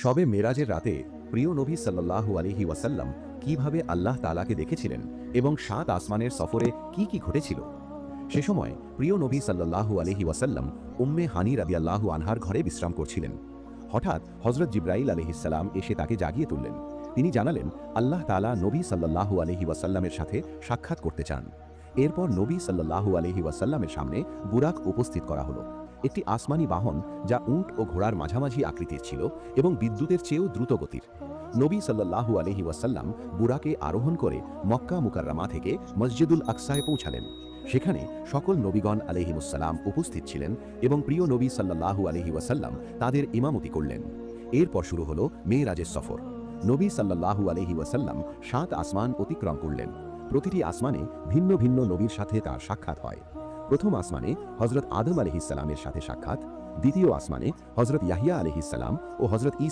শবে মেরাজের রাতে প্রিয় নবী সাল্লাল্লাহু আলাইহি ওয়াসাল্লাম কিভাবে আল্লাহ তাআলাকে দেখেছিলেন এবং ৭ আসমানের সফরে কি কি ঘটেছিল। সে সময় প্রিয় নবী সাল্লাল্লাহু আলাইহি ওয়াসাল্লাম উম্মে হানি রাদিয়াল্লাহু আনহার ঘরে বিশ্রাম করছিলেন। হঠাৎ হযরত জিবরাইল আলাইহিস সালাম এসে তাকে জাগিয়ে তুললেন। তিনি জানালেন আল্লাহ তাআলা নবী সাল্লাল্লাহু আলাইহি ওয়াসাল্লামের সাথে সাক্ষাৎ করতে চান। এরপর নবী সাল্লাল্লাহু আলাইহি ওয়াসাল্লামের সামনে বুরাক উপস্থিত করা হলো, একটি আসমানি বাহন যা উট ও ঘোড়ার মাঝামাঝি আকৃতির ছিল এবং বিদ্যুতের চেয়েও দ্রুত গতির। নবী সাল্লাল্লাহু আলাইহি ওয়াসাল্লাম বুরাকে আরোহণ করে মক্কা মুকাররমা থেকে মসজিদুল আকসায় পৌঁছালেন। সেখানে সকল নবীগণ আলাইহিমুসসালাম উপস্থিত ছিলেন এবং প্রিয় নবী সাল্লাল্লাহু আলাইহি ওয়াসাল্লাম তাদের ইমামতি করলেন। এরপর শুরু হলো মেরাজের সফর। নবী সাল্লাল্লাহু আলাইহি ওয়াসাল্লাম ৭ আসমান অতিক্রম করলেন। প্রতিটি আসমানে ভিন্ন ভিন্ন নবীর সাথে তার সাক্ষাৎ হয়। প্রথম আসমানে হযরত আদম আলাইহিস সালামের সাথে সাক্ষাৎ, দ্বিতীয় আসমানে হযরত ইয়াহইয়া আলাইহিস সালাম ও হযরত